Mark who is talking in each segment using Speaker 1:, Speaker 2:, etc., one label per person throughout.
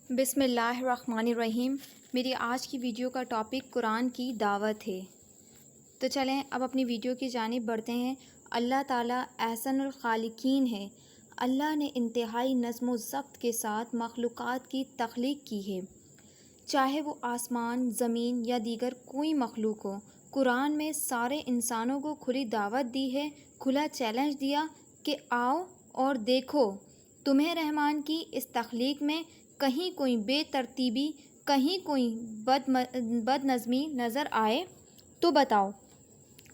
Speaker 1: بسم اللہ الرحمن الرحیم۔ میری آج کی ویڈیو کا ٹاپک قرآن کی دعوت ہے۔ تو چلیں اب اپنی ویڈیو کی جانب بڑھتے ہیں۔ اللہ تعالیٰ احسن الخالقین ہے۔ اللہ نے انتہائی نظم و ضبط کے ساتھ مخلوقات کی تخلیق کی ہے، چاہے وہ آسمان، زمین یا دیگر کوئی مخلوق ہو۔ قرآن میں سارے انسانوں کو کھلی دعوت دی ہے، کھلا چیلنج دیا کہ آؤ اور دیکھو تمہیں رحمان کی اس تخلیق میں کہیں کوئی بے ترتیبی، کہیں کوئی بد نظمی نظر آئے تو بتاؤ۔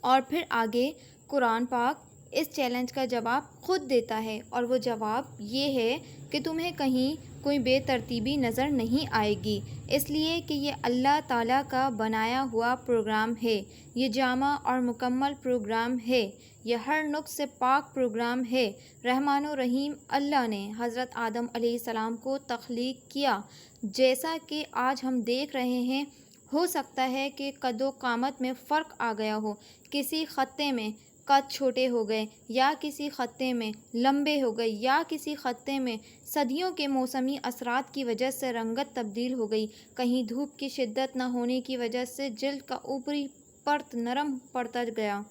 Speaker 1: اور پھر آگے قرآن پاک اس چیلنج کا جواب خود دیتا ہے، اور وہ جواب یہ ہے کہ تمہیں کہیں کوئی بے ترتیبی نظر نہیں آئے گی، اس لیے کہ یہ اللہ تعالیٰ کا بنایا ہوا پروگرام ہے، یہ جامع اور مکمل پروگرام ہے، یہ ہر نقص سے پاک پروگرام ہے۔ رحمان و رحیم اللہ نے حضرت آدم علیہ السلام کو تخلیق کیا، جیسا کہ آج ہم دیکھ رہے ہیں۔ ہو سکتا ہے کہ قد و قامت میں فرق آ گیا ہو، کسی خطے میں قد چھوٹے ہو گئے، یا کسی خطے میں لمبے ہو گئے، یا کسی خطے میں صدیوں کے موسمی اثرات کی وجہ سے رنگت تبدیل ہو گئی، کہیں دھوپ کی شدت نہ ہونے کی وجہ سے جلد کا اوپری پرت نرم پڑتا گیا،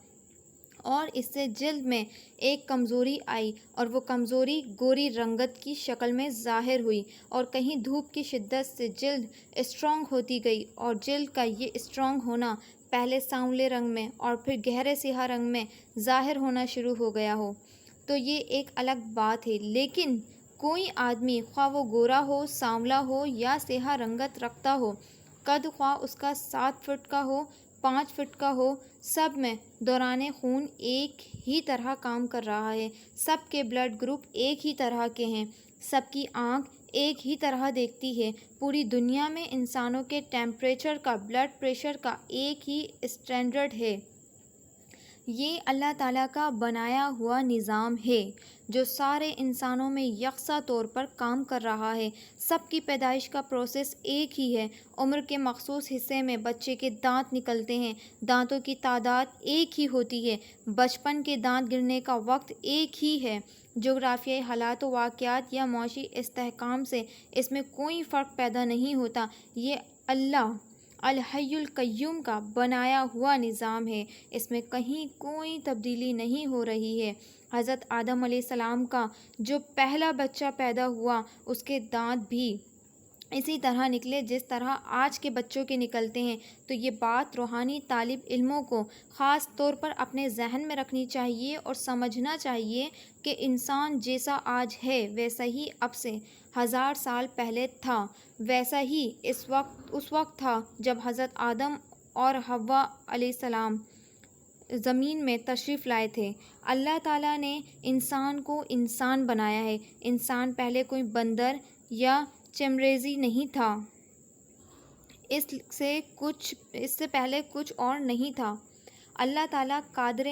Speaker 1: اور اس سے جلد میں ایک کمزوری آئی، اور وہ کمزوری گوری رنگت کی شکل میں ظاہر ہوئی، اور کہیں دھوپ کی شدت سے جلد اسٹرانگ ہوتی گئی، اور جلد کا یہ اسٹرانگ ہونا پہلے سانولے رنگ میں اور پھر گہرے سیاہ رنگ میں ظاہر ہونا شروع ہو گیا ہو، تو یہ ایک الگ بات ہے۔ لیکن کوئی آدمی خواہ وہ گورا ہو، سانولا ہو یا سیاہ رنگت رکھتا ہو، قد خواہ اس کا 7 فٹ کا ہو، 5 فٹ کا ہو، سب میں دوران خون ایک ہی طرح کام کر رہا ہے، سب کے بلڈ گروپ ایک ہی طرح کے ہیں، سب کی آنکھ ایک ہی طرح دیکھتی ہے، پوری دنیا میں انسانوں کے ٹیمپریچر کا، بلڈ پریشر کا ایک ہی اسٹینڈرڈ ہے۔ یہ اللہ تعالیٰ کا بنایا ہوا نظام ہے جو سارے انسانوں میں یکساں طور پر کام کر رہا ہے۔ سب کی پیدائش کا پروسیس ایک ہی ہے، عمر کے مخصوص حصے میں بچے کے دانت نکلتے ہیں، دانتوں کی تعداد ایک ہی ہوتی ہے، بچپن کے دانت گرنے کا وقت ایک ہی ہے، جغرافیائی حالات و واقعات یا معاشی استحکام سے اس میں کوئی فرق پیدا نہیں ہوتا۔ یہ اللہ الحی القیوم کا بنایا ہوا نظام ہے، اس میں کہیں کوئی تبدیلی نہیں ہو رہی ہے۔ حضرت آدم علیہ السلام کا جو پہلا بچہ پیدا ہوا، اس کے دانت بھی اسی طرح نکلے جس طرح آج کے بچوں کے نکلتے ہیں۔ تو یہ بات روحانی طالب علموں کو خاص طور پر اپنے ذہن میں رکھنی چاہیے اور سمجھنا چاہیے کہ انسان جیسا آج ہے ویسا ہی اب سے 1000 سال پہلے تھا، ویسا ہی اس وقت تھا جب حضرت آدم اور حوا علیہ السلام زمین میں تشریف لائے تھے۔ اللہ تعالیٰ نے انسان کو انسان بنایا ہے، انسان پہلے کوئی بندر یا چیمپینزی نہیں تھا، اس سے پہلے کچھ اور نہیں تھا۔ اللہ تعالیٰ قادر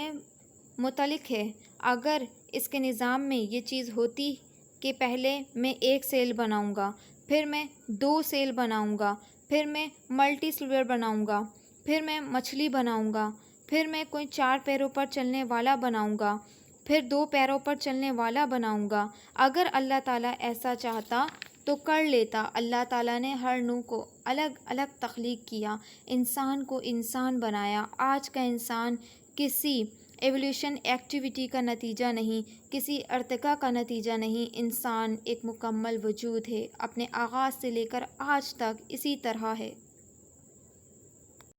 Speaker 1: مطلق ہے۔ اگر اس کے نظام میں یہ چیز ہوتی کہ پہلے میں 1 سیل بناؤں گا، پھر میں 2 سیل بناؤں گا، پھر میں ملٹی سیلولر بناؤں گا، پھر میں مچھلی بناؤں گا، پھر میں کوئی 4 پیروں پر چلنے والا بناؤں گا، پھر 2 پیروں پر چلنے والا بناؤں گا، اگر اللہ تعالیٰ ایسا چاہتا تو کر لیتا۔ اللہ تعالیٰ نے ہر نوع کو الگ الگ تخلیق کیا، انسان کو انسان بنایا۔ آج کا انسان کسی ایولیوشن ایکٹیویٹی کا نتیجہ نہیں، کسی ارتقاء کا نتیجہ نہیں، انسان ایک مکمل وجود ہے، اپنے آغاز سے لے کر آج تک اسی طرح ہے۔